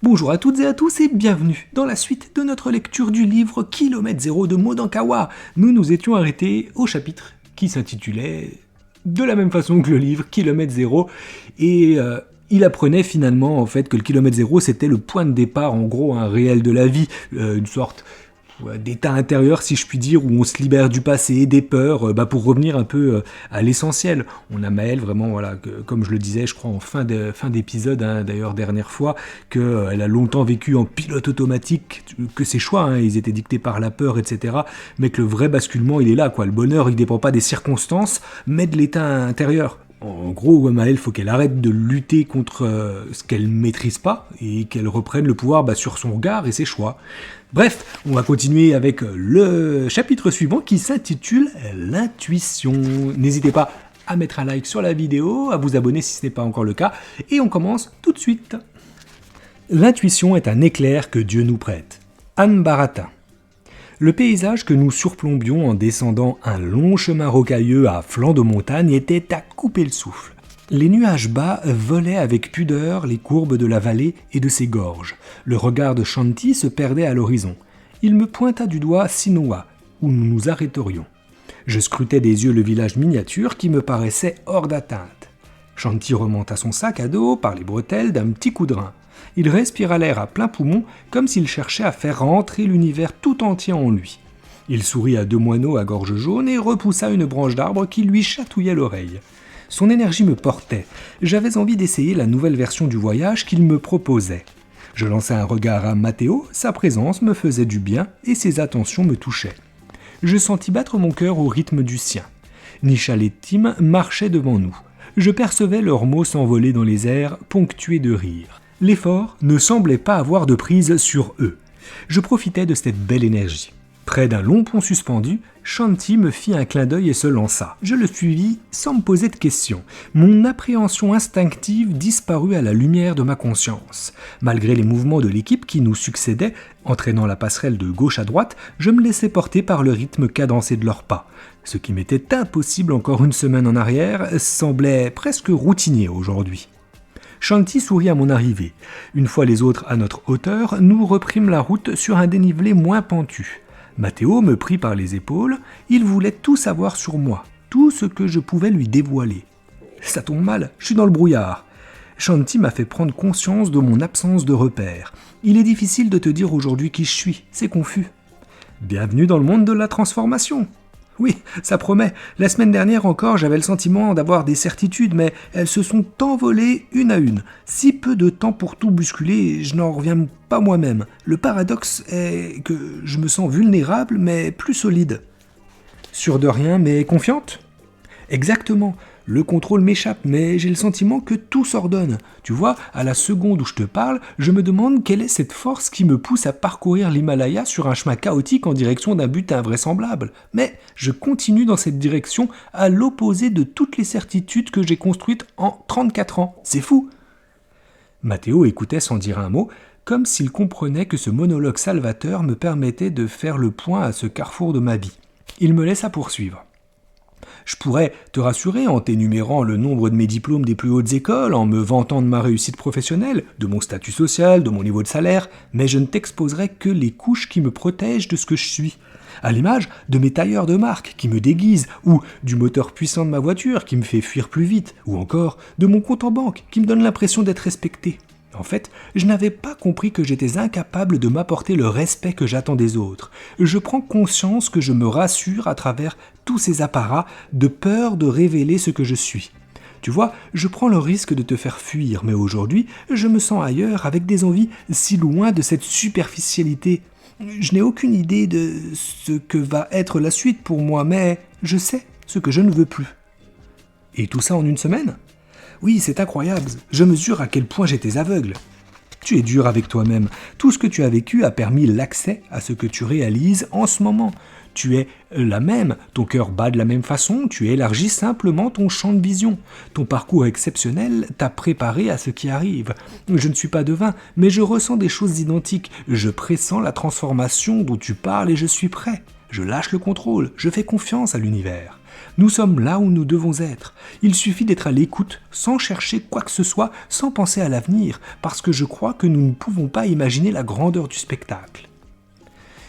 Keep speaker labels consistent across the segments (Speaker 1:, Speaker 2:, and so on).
Speaker 1: Bonjour à toutes et à tous et bienvenue dans la suite de notre lecture du livre Kilomètre Zéro de Modankawa. Nous nous étions arrêtés au chapitre qui s'intitulait de la même façon que le livre Kilomètre Zéro et il apprenait finalement en fait que le kilomètre zéro c'était le point de départ, en gros un réel de la vie, une sorte d'état intérieur si je puis dire, où on se libère du passé, des peurs, pour revenir un peu à l'essentiel. On a Maëlle vraiment, voilà, comme je le disais je crois en fin d'épisode, d'ailleurs dernière fois, qu'elle a longtemps vécu en pilote automatique, que ses choix, ils étaient dictés par la peur, etc. Mais que le vrai basculement il est là, quoi. Le bonheur il dépend pas des circonstances, mais de l'état intérieur. En gros, Maëlle, faut qu'elle arrête de lutter contre ce qu'elle maîtrise pas et qu'elle reprenne le pouvoir sur son regard et ses choix. Bref, on va continuer avec le chapitre suivant qui s'intitule l'intuition. N'hésitez pas à mettre un like sur la vidéo, à vous abonner si ce n'est pas encore le cas, et on commence tout de suite. L'intuition est un éclair que Dieu nous prête. Anne Bharata. Le paysage que nous surplombions en descendant un long chemin rocailleux à flanc de montagne était à couper le souffle. Les nuages bas volaient avec pudeur les courbes de la vallée et de ses gorges. Le regard de Shanti se perdait à l'horizon. Il me pointa du doigt Sinoa, où nous nous arrêterions. Je scrutais des yeux le village miniature qui me paraissait hors d'atteinte. Shanti remonta son sac à dos par les bretelles d'un petit coup de rein. Il respira l'air à plein poumon, comme s'il cherchait à faire rentrer l'univers tout entier en lui. Il sourit à deux moineaux à gorge jaune et repoussa une branche d'arbre qui lui chatouillait l'oreille. Son énergie me portait. J'avais envie d'essayer la nouvelle version du voyage qu'il me proposait. Je lançai un regard à Matteo, sa présence me faisait du bien et ses attentions me touchaient. Je sentis battre mon cœur au rythme du sien. Nishal et Tim marchaient devant nous. Je percevais leurs mots s'envoler dans les airs, ponctués de rire. L'effort ne semblait pas avoir de prise sur eux. Je profitais de cette belle énergie. Près d'un long pont suspendu, Shanti me fit un clin d'œil et se lança. Je le suivis sans me poser de questions. Mon appréhension instinctive disparut à la lumière de ma conscience. Malgré les mouvements de l'équipe qui nous succédaient, entraînant la passerelle de gauche à droite, je me laissais porter par le rythme cadencé de leurs pas. Ce qui m'était impossible encore une semaine en arrière semblait presque routinier aujourd'hui. Shanti sourit à mon arrivée. Une fois les autres à notre hauteur, nous reprîmes la route sur un dénivelé moins pentu. Matteo me prit par les épaules, il voulait tout savoir sur moi, tout ce que je pouvais lui dévoiler. Ça tombe mal, je suis dans le brouillard. Shanti m'a fait prendre conscience de mon absence de repères. Il est difficile de te dire aujourd'hui qui je suis, c'est confus. Bienvenue dans le monde de la transformation. Oui, ça promet. La semaine dernière encore, j'avais le sentiment d'avoir des certitudes, mais elles se sont envolées une à une. Si peu de temps pour tout bousculer, je n'en reviens pas moi-même. Le paradoxe est que je me sens vulnérable, mais plus solide. Sûre de rien, mais confiante ? Exactement. Le contrôle m'échappe, mais j'ai le sentiment que tout s'ordonne. Tu vois, à la seconde où je te parle, je me demande quelle est cette force qui me pousse à parcourir l'Himalaya sur un chemin chaotique en direction d'un but invraisemblable. Mais je continue dans cette direction à l'opposé de toutes les certitudes que j'ai construites en 34 ans. C'est fou. Matteo écoutait sans dire un mot, comme s'il comprenait que ce monologue salvateur me permettait de faire le point à ce carrefour de ma vie. Il me laissa poursuivre. Je pourrais te rassurer en t'énumérant le nombre de mes diplômes des plus hautes écoles, en me vantant de ma réussite professionnelle, de mon statut social, de mon niveau de salaire, mais je ne t'exposerai que les couches qui me protègent de ce que je suis. À l'image de mes tailleurs de marque qui me déguisent, ou du moteur puissant de ma voiture qui me fait fuir plus vite, ou encore de mon compte en banque qui me donne l'impression d'être respecté. En fait, je n'avais pas compris que j'étais incapable de m'apporter le respect que j'attends des autres. Je prends conscience que je me rassure à travers tous ces apparats de peur de révéler ce que je suis. Tu vois, je prends le risque de te faire fuir, mais aujourd'hui, je me sens ailleurs avec des envies si loin de cette superficialité. Je n'ai aucune idée de ce que va être la suite pour moi, mais je sais ce que je ne veux plus. Et tout ça en une semaine ? Oui, c'est incroyable, je mesure à quel point j'étais aveugle. Tu es dur avec toi-même. Tout ce que tu as vécu a permis l'accès à ce que tu réalises en ce moment. Tu es la même, ton cœur bat de la même façon, tu élargis simplement ton champ de vision. Ton parcours exceptionnel t'a préparé à ce qui arrive. Je ne suis pas devin, mais je ressens des choses identiques. Je pressens la transformation dont tu parles et je suis prêt. Je lâche le contrôle, je fais confiance à l'univers. Nous sommes là où nous devons être. Il suffit d'être à l'écoute, sans chercher quoi que ce soit, sans penser à l'avenir, parce que je crois que nous ne pouvons pas imaginer la grandeur du spectacle.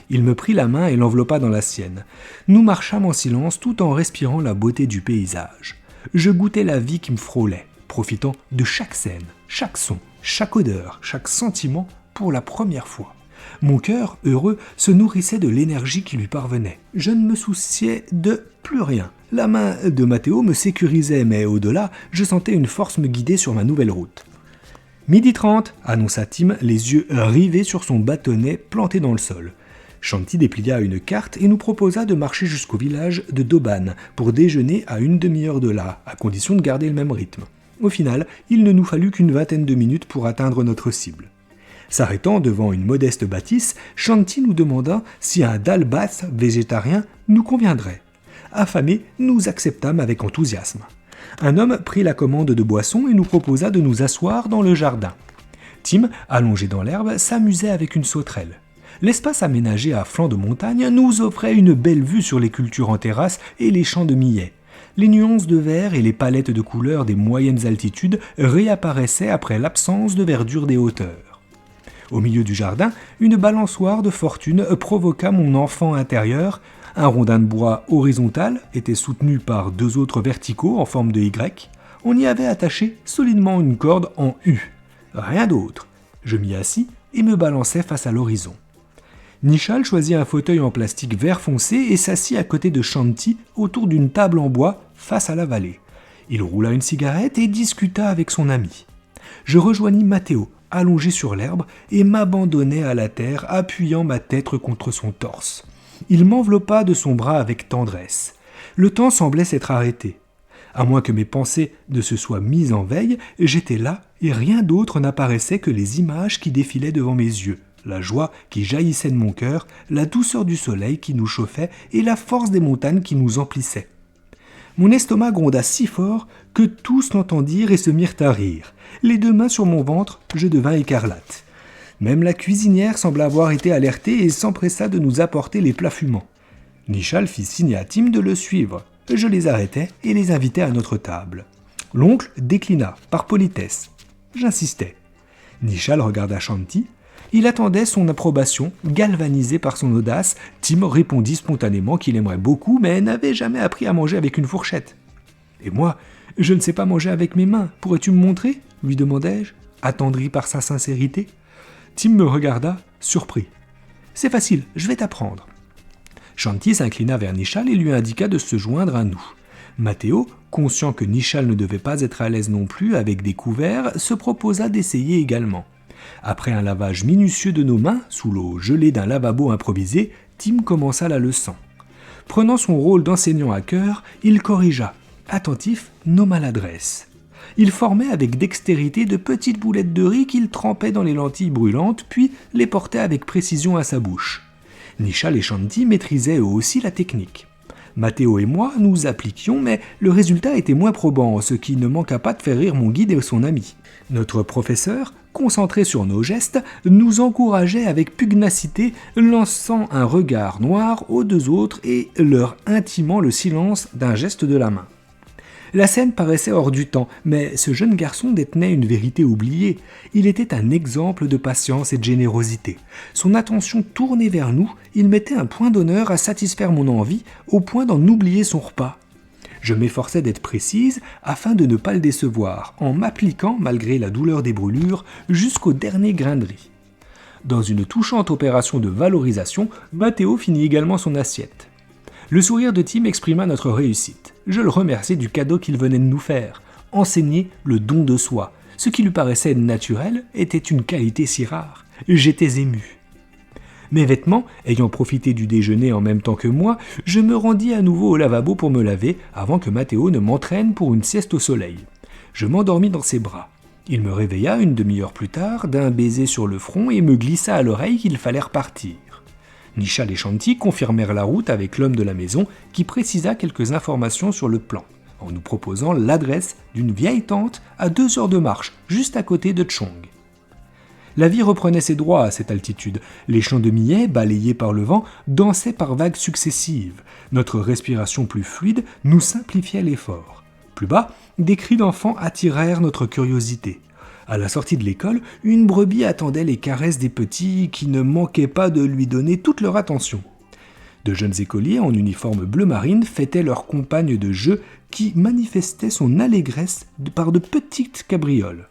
Speaker 1: Il me prit la main et l'enveloppa dans la sienne. Nous marchâmes en silence tout en respirant la beauté du paysage. Je goûtais la vie qui me frôlait, profitant de chaque scène, chaque son, chaque odeur, chaque sentiment pour la première fois. Mon cœur, heureux, se nourrissait de l'énergie qui lui parvenait. Je ne me souciais de plus rien. La main de Mathéo me sécurisait, mais au-delà, je sentais une force me guider sur ma nouvelle route. « 12h30 » annonça Tim, les yeux rivés sur son bâtonnet planté dans le sol. Shanti déplia une carte et nous proposa de marcher jusqu'au village de Doban pour déjeuner à une demi-heure de là, à condition de garder le même rythme. Au final, il ne nous fallut qu'une vingtaine de minutes pour atteindre notre cible. S'arrêtant devant une modeste bâtisse, Shanti nous demanda si un dal bath végétarien nous conviendrait. Affamés, nous acceptâmes avec enthousiasme. Un homme prit la commande de boissons et nous proposa de nous asseoir dans le jardin. Tim, allongé dans l'herbe, s'amusait avec une sauterelle. L'espace aménagé à flanc de montagne nous offrait une belle vue sur les cultures en terrasse et les champs de millet. Les nuances de vert et les palettes de couleurs des moyennes altitudes réapparaissaient après l'absence de verdure des hauteurs. Au milieu du jardin, une balançoire de fortune provoqua mon enfant intérieur. Un rondin de bois horizontal était soutenu par 2 autres verticaux en forme de Y. On y avait attaché solidement une corde en U. Rien d'autre. Je m'y assis et me balançai face à l'horizon. Nishal choisit un fauteuil en plastique vert foncé et s'assit à côté de Shanti autour d'une table en bois face à la vallée. Il roula une cigarette et discuta avec son ami. Je rejoignis Mathéo, allongé sur l'herbe, et m'abandonnai à la terre, appuyant ma tête contre son torse. Il m'enveloppa de son bras avec tendresse. Le temps semblait s'être arrêté. À moins que mes pensées ne se soient mises en veille, j'étais là et rien d'autre n'apparaissait que les images qui défilaient devant mes yeux. La joie qui jaillissait de mon cœur, la douceur du soleil qui nous chauffait et la force des montagnes qui nous emplissaient. Mon estomac gronda si fort que tous l'entendirent et se mirent à rire. Les 2 mains sur mon ventre, je devins écarlate. Même la cuisinière sembla avoir été alertée et s'empressa de nous apporter les plats fumants. Nishal fit signe à Tim de le suivre. Je les arrêtai et les invitai à notre table. L'oncle déclina, par politesse. J'insistai. Nishal regarda Shanti. Il attendait son approbation, galvanisé par son audace. Tim répondit spontanément qu'il aimerait beaucoup, mais n'avait jamais appris à manger avec une fourchette. « Et moi, je ne sais pas manger avec mes mains, pourrais-tu me montrer ?» lui demandai-je, attendri par sa sincérité. Tim me regarda, surpris. « C'est facile, je vais t'apprendre. » Shanti s'inclina vers Nishal et lui indiqua de se joindre à nous. Mathéo, conscient que Nishal ne devait pas être à l'aise non plus avec des couverts, se proposa d'essayer également. Après un lavage minutieux de nos mains, sous l'eau gelée d'un lavabo improvisé, Tim commença la leçon. Prenant son rôle d'enseignant à cœur, il corrigea, attentif, nos maladresses. Il formait avec dextérité de petites boulettes de riz qu'il trempait dans les lentilles brûlantes, puis les portait avec précision à sa bouche. Nishal et Shanti maîtrisaient eux aussi la technique. Mathéo et moi nous appliquions, mais le résultat était moins probant, ce qui ne manqua pas de faire rire mon guide et son ami. Notre professeur, concentré sur nos gestes, nous encourageait avec pugnacité, lançant un regard noir aux 2 autres et leur intimant le silence d'un geste de la main. La scène paraissait hors du temps, mais ce jeune garçon détenait une vérité oubliée. Il était un exemple de patience et de générosité. Son attention tournée vers nous, il mettait un point d'honneur à satisfaire mon envie, au point d'en oublier son repas. Je m'efforçais d'être précise afin de ne pas le décevoir, en m'appliquant, malgré la douleur des brûlures, jusqu'au dernier grain de riz. Dans une touchante opération de valorisation, Mathéo finit également son assiette. Le sourire de Tim exprima notre réussite. Je le remerciai du cadeau qu'il venait de nous faire. Enseigner le don de soi. Ce qui lui paraissait naturel était une qualité si rare. J'étais ému. Mes vêtements, ayant profité du déjeuner en même temps que moi, je me rendis à nouveau au lavabo pour me laver avant que Mathéo ne m'entraîne pour une sieste au soleil. Je m'endormis dans ses bras. Il me réveilla une demi-heure plus tard d'un baiser sur le front et me glissa à l'oreille qu'il fallait repartir. Nishal et Shanti confirmèrent la route avec l'homme de la maison qui précisa quelques informations sur le plan, en nous proposant l'adresse d'une vieille tente à 2 heures de marche, juste à côté de Tchong. La vie reprenait ses droits à cette altitude. Les champs de millet, balayés par le vent, dansaient par vagues successives. Notre respiration plus fluide nous simplifiait l'effort. Plus bas, des cris d'enfants attirèrent notre curiosité. À la sortie de l'école, une brebis attendait les caresses des petits qui ne manquaient pas de lui donner toute leur attention. De jeunes écoliers en uniforme bleu marine fêtaient leur compagne de jeu qui manifestait son allégresse par de petites cabrioles.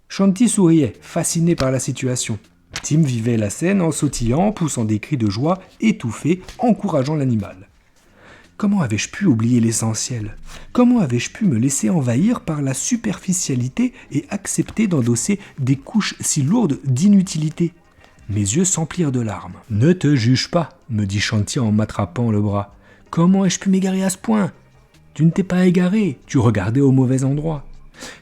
Speaker 1: Shanti souriait, fasciné par la situation. Tim vivait la scène en sautillant, poussant des cris de joie étouffés, encourageant l'animal. Comment avais-je pu oublier l'essentiel ? Comment avais-je pu me laisser envahir par la superficialité et accepter d'endosser des couches si lourdes d'inutilité ? Mes yeux s'emplirent de larmes. « Ne te juge pas, me dit Shanti en m'attrapant le bras. Comment ai-je pu m'égarer à ce point ? Tu ne t'es pas égaré, tu regardais au mauvais endroit.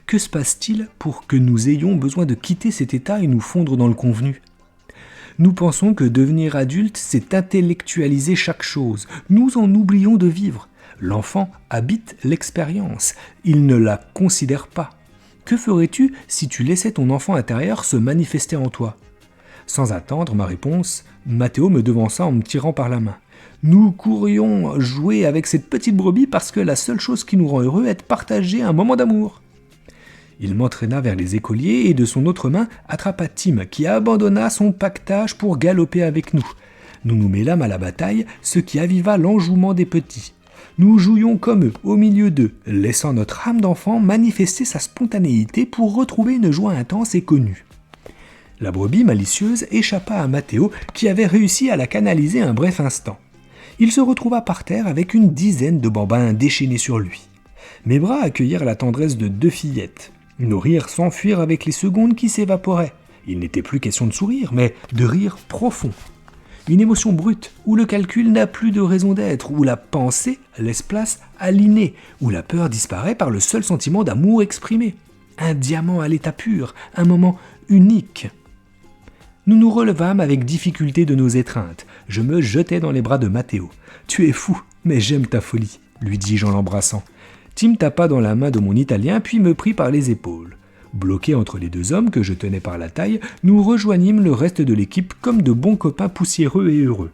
Speaker 1: Que se passe-t-il pour que nous ayons besoin de quitter cet état et nous fondre dans le convenu ? Nous pensons que devenir adulte, c'est intellectualiser chaque chose. Nous en oublions de vivre. L'enfant habite l'expérience. Il ne la considère pas. Que ferais-tu si tu laissais ton enfant intérieur se manifester en toi ? Sans attendre ma réponse, Mathéo me devança en me tirant par la main. Nous courions jouer avec cette petite brebis parce que la seule chose qui nous rend heureux est de partager un moment d'amour. Il m'entraîna vers les écoliers et de son autre main attrapa Tim qui abandonna son pactage pour galoper avec nous. Nous nous mêlâmes à la bataille, ce qui aviva l'enjouement des petits. Nous jouions comme eux, au milieu d'eux, laissant notre âme d'enfant manifester sa spontanéité pour retrouver une joie intense et connue. La brebis malicieuse échappa à Mathéo qui avait réussi à la canaliser un bref instant. Il se retrouva par terre avec une dizaine de bambins déchaînés sur lui. Mes bras accueillirent la tendresse de 2 fillettes. Nos rires s'enfuirent avec les secondes qui s'évaporaient. Il n'était plus question de sourire, mais de rire profond. Une émotion brute, où le calcul n'a plus de raison d'être, où la pensée laisse place à l'inné, où la peur disparaît par le seul sentiment d'amour exprimé. Un diamant à l'état pur, un moment unique. Nous nous relevâmes avec difficulté de nos étreintes. Je me jetai dans les bras de Mathéo. « Tu es fou, mais j'aime ta folie », lui dis-je en l'embrassant. Tim tapa dans la main de mon Italien, puis me prit par les épaules. Bloqués entre les 2 hommes que je tenais par la taille, nous rejoignîmes le reste de l'équipe comme de bons copains poussiéreux et heureux.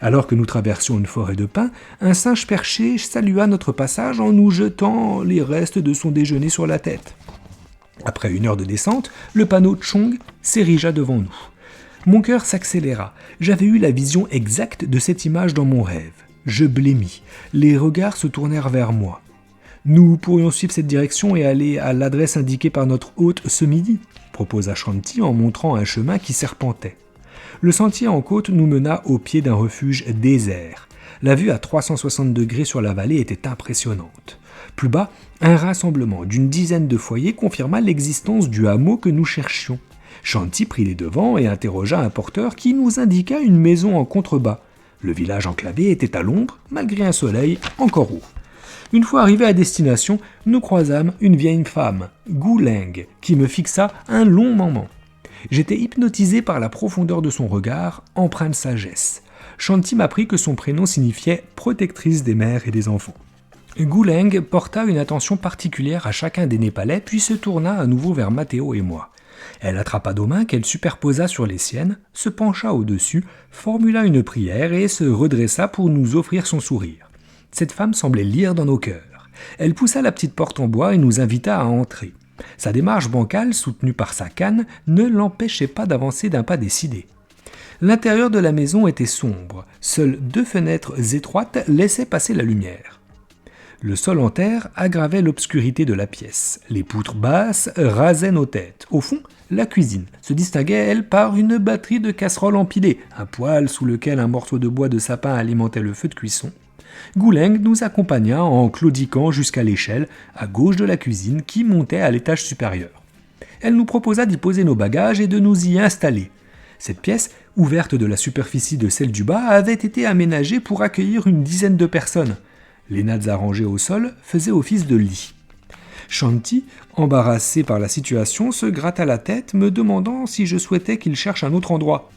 Speaker 1: Alors que nous traversions une forêt de pins, un singe perché salua notre passage en nous jetant les restes de son déjeuner sur la tête. Après 1 heure de descente, le panneau Chong s'érigea devant nous. Mon cœur s'accéléra. J'avais eu la vision exacte de cette image dans mon rêve. Je blêmis. Les regards se tournèrent vers moi. Nous pourrions suivre cette direction et aller à l'adresse indiquée par notre hôte ce midi, proposa Shanti en montrant un chemin qui serpentait. Le sentier en côte nous mena au pied d'un refuge désert. La vue à 360 degrés sur la vallée était impressionnante. Plus bas, un rassemblement d'une dizaine de foyers confirma l'existence du hameau que nous cherchions. Shanti prit les devants et interrogea un porteur qui nous indiqua une maison en contrebas. Le village enclavé était à l'ombre, malgré un soleil encore haut. Une fois arrivés à destination, nous croisâmes une vieille femme, Gu Leng, qui me fixa un long moment. J'étais hypnotisé par la profondeur de son regard, empreint de sagesse. Shanti m'apprit que son prénom signifiait « protectrice des mères et des enfants ». Gu Leng porta une attention particulière à chacun des Népalais, puis se tourna à nouveau vers Mathéo et moi. Elle attrapa nos mains qu'elle superposa sur les siennes, se pencha au-dessus, formula une prière et se redressa pour nous offrir son sourire. Cette femme semblait lire dans nos cœurs. Elle poussa la petite porte en bois et nous invita à entrer. Sa démarche bancale, soutenue par sa canne, ne l'empêchait pas d'avancer d'un pas décidé. L'intérieur de la maison était sombre. Seules 2 fenêtres étroites laissaient passer la lumière. Le sol en terre aggravait l'obscurité de la pièce. Les poutres basses rasaient nos têtes. Au fond, la cuisine se distinguait, elle, par une batterie de casseroles empilées, un poêle sous lequel un morceau de bois de sapin alimentait le feu de cuisson. Gu Leng nous accompagna en claudiquant jusqu'à l'échelle, à gauche de la cuisine, qui montait à l'étage supérieur. Elle nous proposa d'y poser nos bagages et de nous y installer. Cette pièce, ouverte de la superficie de celle du bas, avait été aménagée pour accueillir une dizaine de personnes. Les nattes arrangées au sol faisaient office de lit. Shanti, embarrassé par la situation, se gratta la tête, me demandant si je souhaitais qu'il cherche un autre endroit.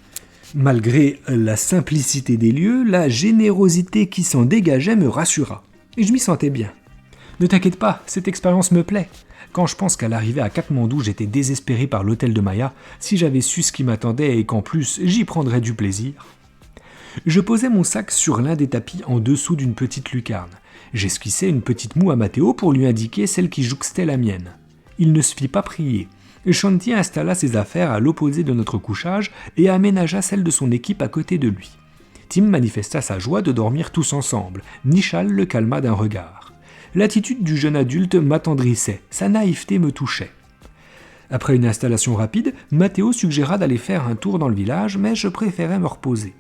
Speaker 1: Malgré la simplicité des lieux, la générosité qui s'en dégageait me rassura. Et je m'y sentais bien. « Ne t'inquiète pas, cette expérience me plaît. Quand je pense qu'à l'arrivée à Katmandou, j'étais désespéré par l'hôtel de Maya, si j'avais su ce qui m'attendait et qu'en plus j'y prendrais du plaisir. Je posais mon sac sur l'un des tapis en dessous d'une petite lucarne. J'esquissais une petite moue à Mathéo pour lui indiquer celle qui jouxtait la mienne. Il ne se fit pas prier. Shanti installa ses affaires à l'opposé de notre couchage et aménagea celle de son équipe à côté de lui. Tim manifesta sa joie de dormir tous ensemble. Nishal le calma d'un regard. L'attitude du jeune adulte m'attendrissait, sa naïveté me touchait. Après une installation rapide, Mathéo suggéra d'aller faire un tour dans le village, mais je préférais me reposer.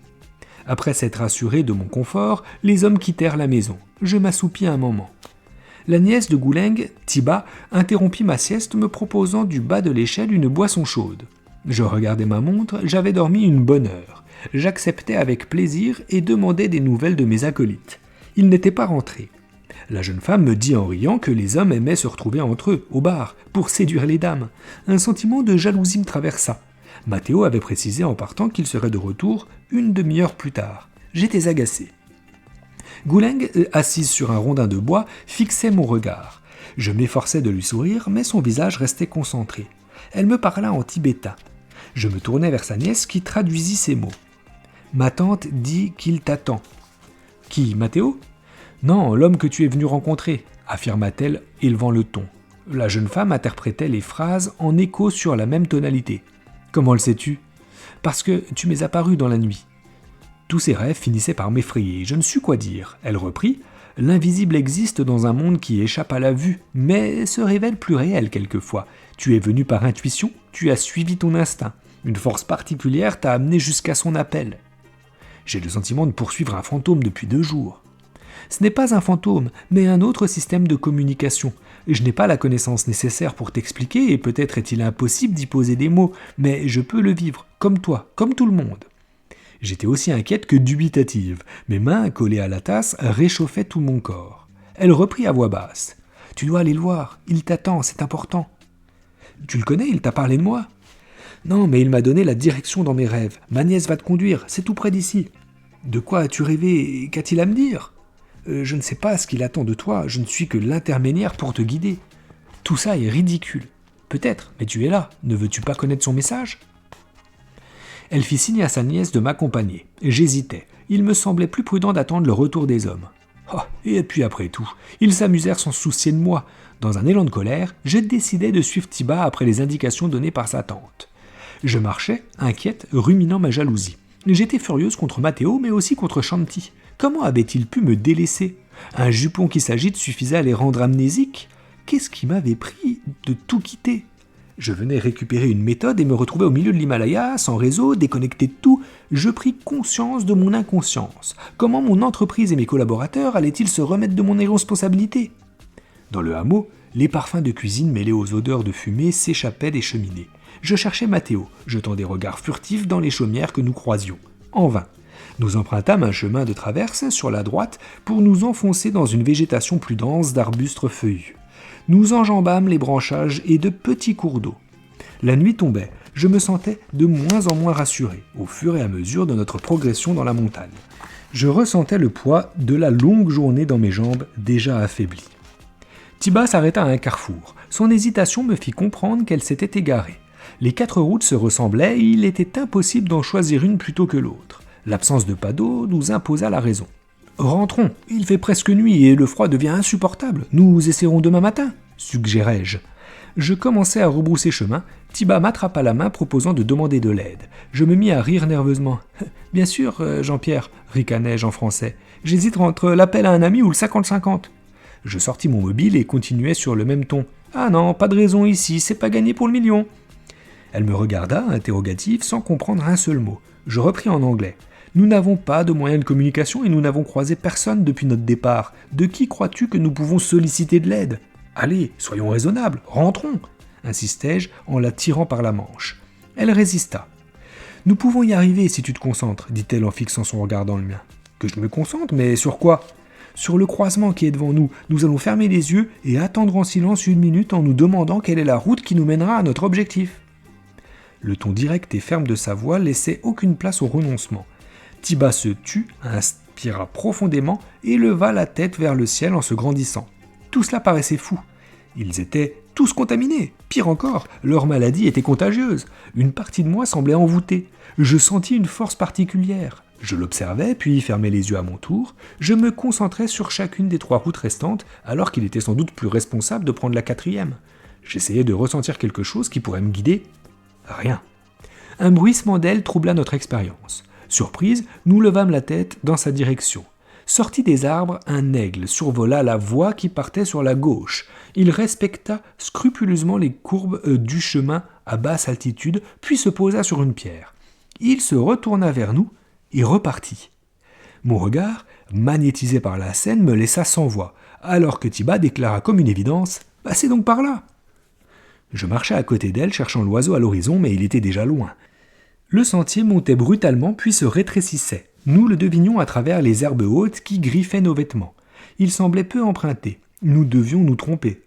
Speaker 1: Après s'être assuré de mon confort, les hommes quittèrent la maison. Je m'assoupis un moment. La nièce de Gouleng, Tiba, interrompit ma sieste me proposant du bas de l'échelle une boisson chaude. Je regardais ma montre, j'avais dormi une bonne heure. J'acceptais avec plaisir et demandais des nouvelles de mes acolytes. Ils n'étaient pas rentrés. La jeune femme me dit en riant que les hommes aimaient se retrouver entre eux, au bar, pour séduire les dames. Un sentiment de jalousie me traversa. Mathéo avait précisé en partant qu'il serait de retour une demi-heure plus tard. J'étais agacé. Gouleng, assise sur un rondin de bois, fixait mon regard. Je m'efforçais de lui sourire, mais son visage restait concentré. Elle me parla en tibétain. Je me tournai vers sa nièce qui traduisit ces mots. « Ma tante dit qu'il t'attend. »« Qui, Mathéo ?»« Non, l'homme que tu es venu rencontrer, » affirma-t-elle, élevant le ton. La jeune femme interprétait les phrases en écho sur la même tonalité. « Comment le sais-tu ?»« Parce que tu m'es apparu dans la nuit. » Tous ces rêves finissaient par m'effrayer, je ne sus quoi dire. Elle reprit « L'invisible existe dans un monde qui échappe à la vue, mais se révèle plus réel quelquefois. Tu es venu par intuition, tu as suivi ton instinct. Une force particulière t'a amené jusqu'à son appel. » J'ai le sentiment de poursuivre un fantôme depuis 2 jours. Ce n'est pas un fantôme, mais un autre système de communication. Je n'ai pas la connaissance nécessaire pour t'expliquer, et peut-être est-il impossible d'y poser des mots, mais je peux le vivre, comme toi, comme tout le monde. J'étais aussi inquiète que dubitative. Mes mains, collées à la tasse, réchauffaient tout mon corps. Elle reprit à voix basse. « Tu dois aller le voir, il t'attend, c'est important. »« Tu le connais, il t'a parlé de moi ?»« Non, mais il m'a donné la direction dans mes rêves. Ma nièce va te conduire, c'est tout près d'ici. »« De quoi as-tu rêvé et qu'a-t-il à me dire ?»« Je ne sais pas ce qu'il attend de toi, je ne suis que l'intermédiaire pour te guider. Tout ça est ridicule. Peut-être, mais tu es là, ne veux-tu pas connaître son message ?» Elle fit signe à sa nièce de m'accompagner. J'hésitais. Il me semblait plus prudent d'attendre le retour des hommes. Oh, et puis après tout, ils s'amusèrent sans se soucier de moi. Dans un élan de colère, je décidai de suivre Tiba après les indications données par sa tante. Je marchais, inquiète, ruminant ma jalousie. J'étais furieuse contre Mathéo, mais aussi contre Shanti. Comment avait-il pu me délaisser ? Un jupon qui s'agite suffisait à les rendre amnésiques ? Qu'est-ce qui m'avait pris de tout quitter ? Je venais récupérer une méthode et me retrouvais au milieu de l'Himalaya, sans réseau, déconnecté de tout. Je pris conscience de mon inconscience. Comment mon entreprise et mes collaborateurs allaient-ils se remettre de mon irresponsabilité ? Dans le hameau, les parfums de cuisine mêlés aux odeurs de fumée s'échappaient des cheminées. Je cherchais Mathéo, jetant des regards furtifs dans les chaumières que nous croisions. En vain. Nous empruntâmes un chemin de traverse sur la droite pour nous enfoncer dans une végétation plus dense d'arbustes feuillus. Nous enjambâmes les branchages et de petits cours d'eau. La nuit tombait, je me sentais de moins en moins rassuré, au fur et à mesure de notre progression dans la montagne. Je ressentais le poids de la longue journée dans mes jambes déjà affaiblies. Tiba s'arrêta à un carrefour. Son hésitation me fit comprendre qu'elle s'était égarée. Les 4 routes se ressemblaient et il était impossible d'en choisir une plutôt que l'autre. L'absence de pas d'eau nous imposa la raison. « Rentrons, il fait presque nuit et le froid devient insupportable. Nous essaierons demain matin, » suggérai-je. Je commençai à rebrousser chemin. Tiba m'attrapa la main proposant de demander de l'aide. Je me mis à rire nerveusement. « Bien sûr, Jean-Pierre, » ricanai-je en français. « J'hésite entre l'appel à un ami ou le 50-50. » Je sortis mon mobile et continuai sur le même ton. « Ah non, pas de raison ici, c'est pas gagné pour le million. » Elle me regarda, interrogative, sans comprendre un seul mot. Je repris en anglais. Nous n'avons pas de moyens de communication et nous n'avons croisé personne depuis notre départ. De qui crois-tu que nous pouvons solliciter de l'aide ? Allez, soyons raisonnables, rentrons, insistai-je en la tirant par la manche. Elle résista. Nous pouvons y arriver si tu te concentres, dit-elle en fixant son regard dans le mien. Que je me concentre, mais sur quoi ? Sur le croisement qui est devant nous. Nous allons fermer les yeux et attendre en silence 1 minute en nous demandant quelle est la route qui nous mènera à notre objectif. Le ton direct et ferme de sa voix laissait aucune place au renoncement. Tiba se tut, inspira profondément et leva la tête vers le ciel en se grandissant. Tout cela paraissait fou. Ils étaient tous contaminés. Pire encore, leur maladie était contagieuse. Une partie de moi semblait envoûtée. Je sentis une force particulière. Je l'observais, puis fermais les yeux à mon tour. Je me concentrais sur chacune des 3 routes restantes, alors qu'il était sans doute plus responsable de prendre la 4e. J'essayais de ressentir quelque chose qui pourrait me guider. Rien. Un bruissement d'ailes troubla notre expérience. Surprise, nous levâmes la tête dans sa direction. Sorti des arbres, un aigle survola la voie qui partait sur la gauche. Il respecta scrupuleusement les courbes du chemin à basse altitude, puis se posa sur une pierre. Il se retourna vers nous et repartit. Mon regard, magnétisé par la scène, me laissa sans voix, alors que Tiba déclara comme une évidence « Passez donc par là !» Je marchais à côté d'elle, cherchant l'oiseau à l'horizon, mais il était déjà loin. Le sentier montait brutalement, puis se rétrécissait. Nous le devinions à travers les herbes hautes qui griffaient nos vêtements. Il semblait peu emprunté. Nous devions nous tromper.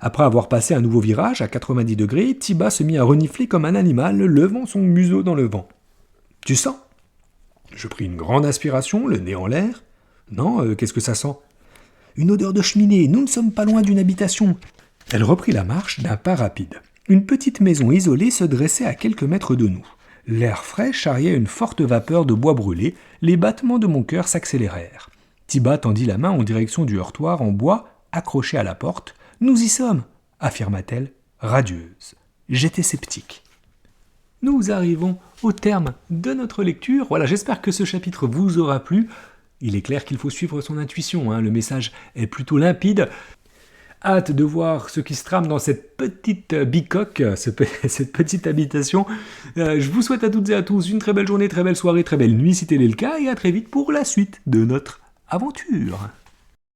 Speaker 1: Après avoir passé un nouveau virage à 90 degrés, Tiba se mit à renifler comme un animal, levant son museau dans le vent. « Tu sens ?» Je pris une grande inspiration, le nez en l'air. « Non, qu'est-ce que ça sent ?»« Une odeur de cheminée, nous ne sommes pas loin d'une habitation. » Elle reprit la marche d'un pas rapide. Une petite maison isolée se dressait à quelques mètres de nous. L'air frais charriait une forte vapeur de bois brûlé, les battements de mon cœur s'accélérèrent. Tiba tendit la main en direction du heurtoir en bois accroché à la porte. « Nous y sommes !» affirma-t-elle, radieuse. J'étais sceptique. Nous arrivons au terme de notre lecture. Voilà, j'espère que ce chapitre vous aura plu. Il est clair qu'il faut suivre son intuition, le message est plutôt limpide. Hâte de voir ce qui se trame dans cette petite bicoque, cette petite habitation. Je vous souhaite à toutes et à tous une très belle journée, très belle soirée, très belle nuit si tel est le cas, et à très vite pour la suite de notre aventure.